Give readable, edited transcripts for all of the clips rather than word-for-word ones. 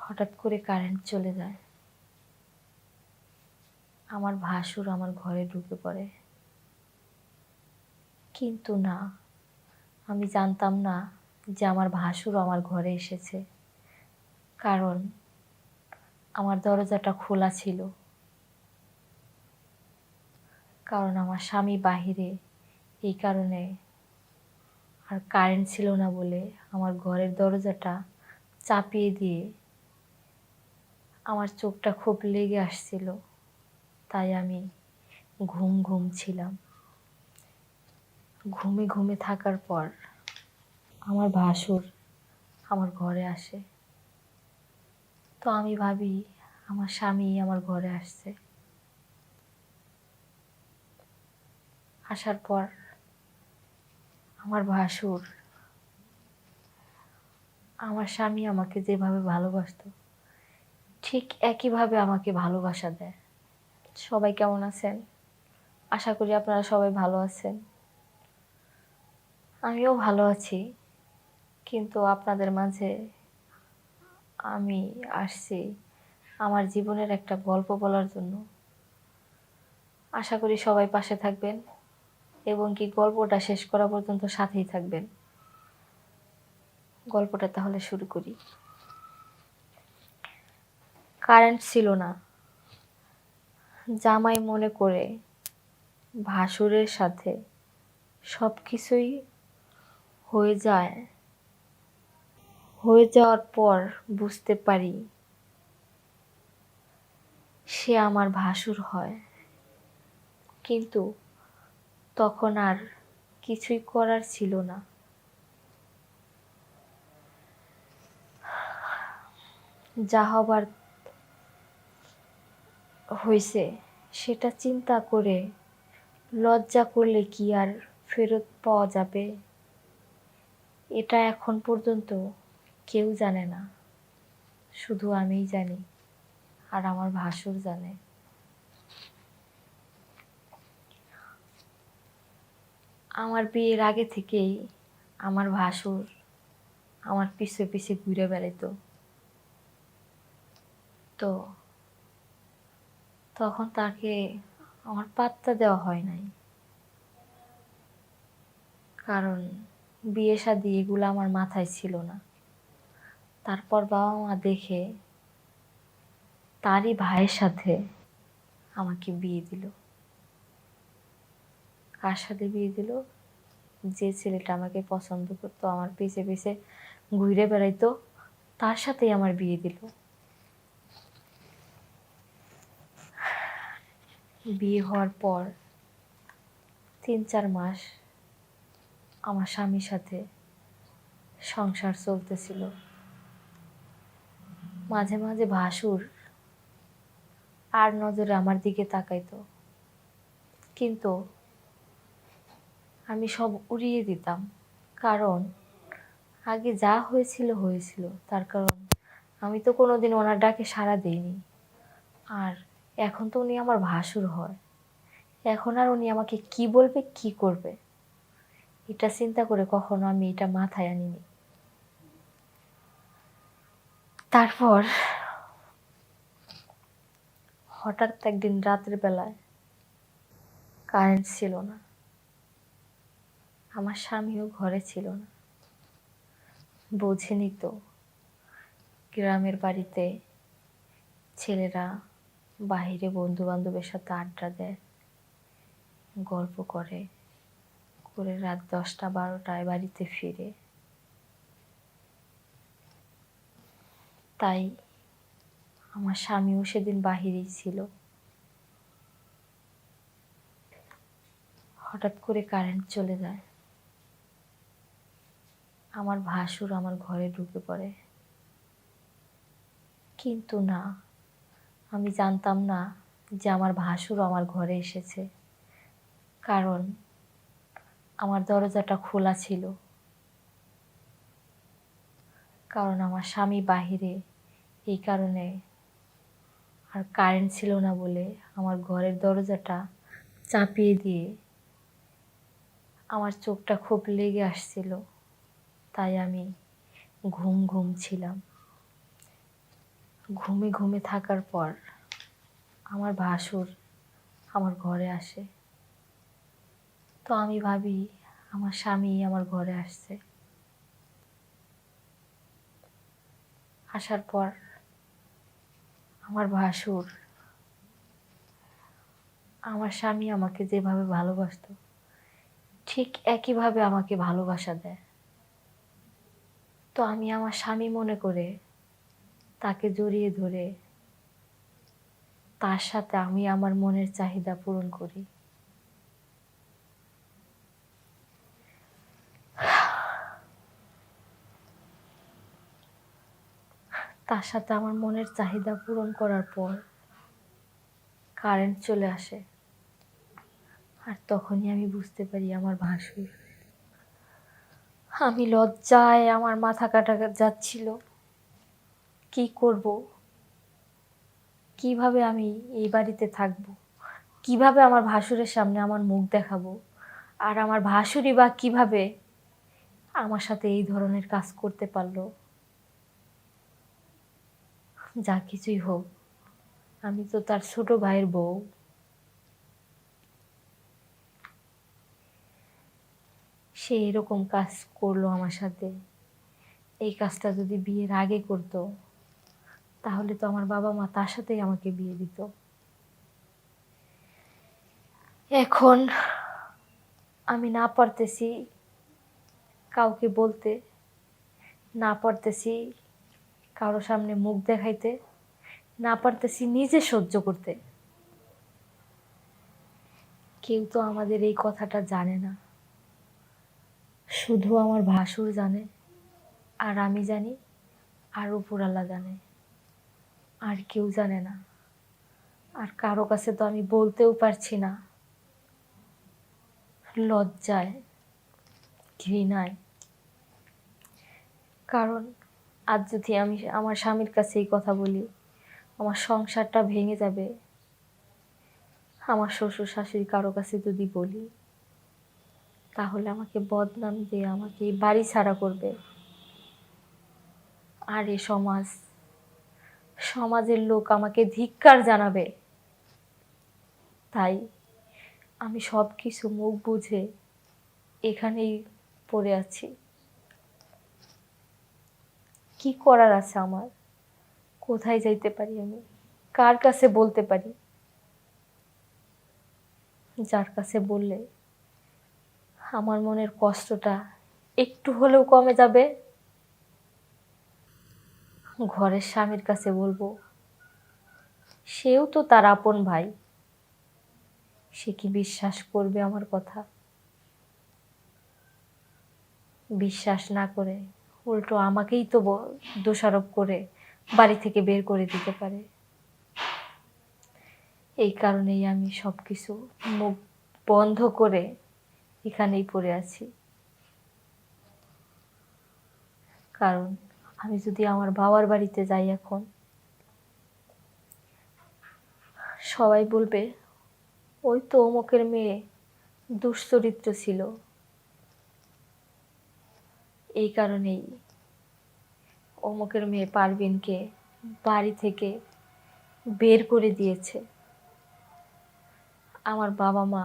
হঠাৎ করে কারেন্ট চলে যায়। আমার ভাসুর আমার ঘরে ঢুকে পড়ে, কিন্তু না, আমি জানতাম না যে আমার ভাসুর আমার ঘরে এসেছে, কারণ আমার দরজাটা খোলা ছিল। কারণ আমার স্বামী বাহিরে, এই কারণে আর কারেন্ট ছিল না বলে আমার ঘরের দরজাটা চাপিয়ে দিয়ে আমার চোখটা খুব লেগে আসছিল, তাই আমি ঘুম ঘুম ছিলাম। ঘুমে ঘুমে থাকার পর আমার ভাসুর আমার ঘরে আসে। তো আমি ভাবি আমার স্বামী আমার ঘরে আসছে। আসার পর আমার ভাসুর আমার স্বামী আমাকে যেভাবে ভালোবাসতো ঠিক একইভাবে আমাকে ভালোবাসা দেয়। সবাই কেমন আছেন? আশা করি আপনারা সবাই ভালো আছেন। আমিও ভালো আছি, কিন্তু আপনাদের মাঝে আমি আসছি আমার জীবনের একটা গল্প বলার জন্য। আশা করি সবাই পাশে থাকবেন এবং কি গল্পটা শেষ করা পর্যন্ত সাথেই থাকবেন। গল্পটা তাহলে শুরু করি। কারেন্ট ছিল না, জামাই মনে করে ভাসুরের সাথে সব কিছুই হয়ে যাওয়ার পর বুঝতে পারি সে আমার ভাসুর হয়, কিন্তু তখন আর কিছুই করার ছিল না। যা হবার হয়েছে সেটা চিন্তা করে লজ্জা করলে কি আর ফেরত পাওয়া যাবে? এটা এখন পর্যন্ত কেউ জানে না, শুধু আমিই জানি আর আমার ভাসুর জানে। আমার বিয়ের আগে থেকেই আমার ভাসুর আমার পিছে পিছে ঘুরে বেড়াতো। তো তখন তাকে আমার পাত্তা দেওয়া হয় নাই, কারণ বিয়ে শাদী এগুলো আমার মাথায় ছিল না। তারপর বাবা মা দেখে তারই ভাইয়ের সাথে আমাকে বিয়ে দিল। কার সাথে বিয়ে দিল? যে ছেলেটা আমাকে পছন্দ করতো, আমার পিছে পিছে ঘুরে বেড়াইতো, তার সাথেই আমার বিয়ে দিল। বিয়ে হওয়ার পর 3-4 মাস আমার স্বামীর সাথে সংসার চলতেছিল। মাঝে মাঝে ভাসুর আর নজরে আমার দিকে তাকাইতো, কিন্তু আমি সব উড়িয়ে দিতাম, কারণ আগে যা হয়েছিল হয়েছিল। তার কারণ আমি তো কোনোদিন ওনার ডাকে সাড়া দিইনি, আর এখন তো উনি আমার ভাসুর হয়। এখন আর উনি আমাকে কি বলবে, কি করবে, এটা চিন্তা করে কখনো আমি এটা মাথায় আনিনি। তারপর হঠাৎ একদিন রাতের বেলায় কারেন্ট ছিল না, আমার স্বামীও ঘরে ছিল না। বোঝেনি তো, গ্রামের বাড়িতে ছেলেরা বাহিরে বন্ধু বান্ধবের সাথে আড্ডা দেয়, গল্প করে করে রাত 10টা-12টায় বাড়িতে ফিরে। তাই আমার স্বামীও সেদিন বাহিরেই ছিল। হঠাৎ করে কারেন্ট চলে যায়। আমার ভাসুর আমার ঘরে ঢুকে পড়ে, কিন্তু না, আমি জানতাম না যে আমার ভাসুর আমার ঘরে এসেছে, কারণ আমার দরজাটা খোলা ছিল। কারণ আমার স্বামী বাহিরে, এই কারণে আর কারেন্ট ছিল না বলে আমার ঘরের দরজাটা চাপিয়ে দিয়ে আমার চোখটা খুব লেগে আসছিল, তাই আমি ঘুম ঘুম ছিলাম। ঘুমে ঘুমে থাকার পর আমার ভাসুর আমার ঘরে আসে। তো আমি ভাবি আমার স্বামী আমার ঘরে আসছে। আসার পর আমার ভাসুর আমার স্বামী আমাকে যেভাবে ভালোবাসতো ঠিক একইভাবে আমাকে ভালোবাসা দেয়। তো আমি আমার স্বামী মনে করে তাকে জড়িয়ে ধরে তার সাথে আমি আমার মনের চাহিদা পূরণ করি। তার সাথে আমার মনের চাহিদা পূরণ করার পর কারেন্ট চলে আসে। আর তখনই আমি বুঝতে পারি আমার ভাসুর। আমি লজ্জায় আমার মাথা কাটা যাচ্ছিল। কি করব, কিভাবে আমি এই বাড়িতে থাকবো, কিভাবে আমার ভাসুরের সামনে আমার মুখ দেখাবো, আর আমার ভাসুরই বা কিভাবে আমার সাথে এই ধরনের কাজ করতে পারলো। যা কিছুই হোক, আমি তো তার ছোট ভাইয়ের বউ। সে এরকম কাজ করলো আমার সাথে। এই কাজটা যদি বিয়ের আগে করতো তাহলে তো আমার বাবা মা তার সাথেই আমাকে বিয়ে দিত। এখন আমি না পারতেছি কাউকে বলতে, না পারতেছি কারো সামনে মুখ দেখাইতে, না পারতেছি নিজে সহ্য করতে। কেউ তো আমাদের এই কথাটা জানে না, শুধু আমার ভাসুর জানে, আর আমি জানি, আর উপরওয়ালা জানে, আর কেউ জানে না। আর কারো কাছে তো আমি বলতেও পারছি না, লজ্জায়, ঘৃণায়। কারণ আজ যদি আমি আমার স্বামীর কাছে এই কথা বলি, আমার সংসারটা ভেঙে যাবে। আমার শ্বশুর শাশুড়ি কারো কাছে যদি বলি তাহলে আমাকে বদনাম দিয়ে আমাকে এই বাড়ি ছাড়া করবে। আর এই সমাজের লোক আমাকে ধিক্কার জানাবে। তাই আমি সব কিছু মুখ বুঝে এখানেই পড়ে আছি। কি করার আছে আমার? কোথায় যাইতে পারি আমি? কার কাছে বলতে পারি? যার কাছে বললে আমার মনের কষ্টটা একটু হলেও কমে যাবে। ঘরের স্বামীর কাছে বলবো, সেও তো তার আপন ভাই। সে কি বিশ্বাস করবে আমার কথা? বিশ্বাস না করে উল্টো আমাকেই তো দোষারোপ করে বাড়ি থেকে বের করে দিতে পারে। এই কারণেই আমি সব কিছু মুখ বন্ধ করে এখানেই পড়ে আছি। কারণ আমি যদি আমার বাবার বাড়িতে যাই এখন, সবাই বলবে ওই তো অমুকের মেয়ে দুশ্চরিত্র ছিল। এই কারণেই অমুকের মেয়ে পারভিনকে বাড়ি থেকে বের করে দিয়েছে। আমার বাবা মা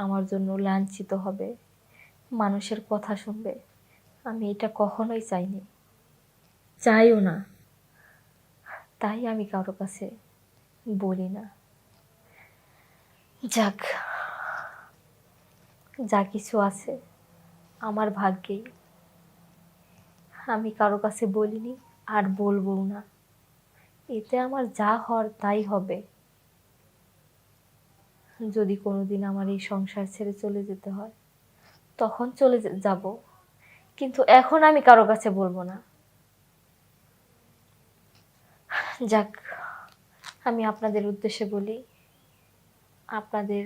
আমার জন্য লাঞ্ছিত হবে, মানুষের কথা শুনবে। আমি এটা কখনোই চাইনি, চাইও না। তাই আমি কারো কাছে বলি না। যাক, যা কিছু আছে আমার ভাগ্যেই। আমি কারো কাছে বলিনি, আর বলবও না। এতে আমার যা হওয়ার তাই হবে। যদি কোনোদিন আমার এই সংসার ছেড়ে চলে যেতে হয় তখন চলে যাব, কিন্তু এখন আমি কারো কাছে বলবো না। যাক, আমি আপনাদের উদ্দেশ্যে বলি, আপনাদের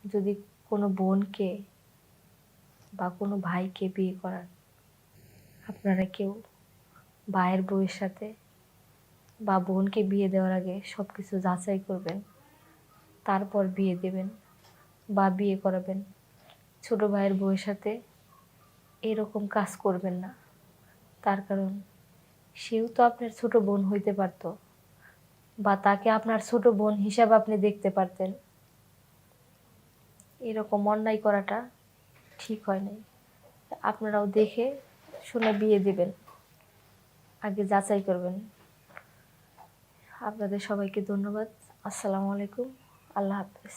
যদি কোনো বোনকে বা কোনো ভাইকে বিয়ে করান, আপনারা কেউ ভাইয়ের বউয়ের সাথে বা বোনকে বিয়ে দেওয়ার আগে সব কিছু যাচাই করবেন, তারপর বিয়ে দেবেন বা বিয়ে করাবেন। ছোট ভাইয়ের বউয়ের সাথে এরকম কাজ করবেন না। তার কারণ সেও তো আপনার ছোট বোন হইতে পারতো, বা তাকে আপনার ছোট বোন হিসাবে আপনি দেখতে পারতেন। এরকম অন্যায় করাটা ঠিক হয় নাই। আপনারাও দেখে শুনে বিয়ে দিবেন, আগে যাচাই করবেন। আপনাদের সবাইকে ধন্যবাদ। আসসালামু আলাইকুম। আল্লাহ হাফেজ।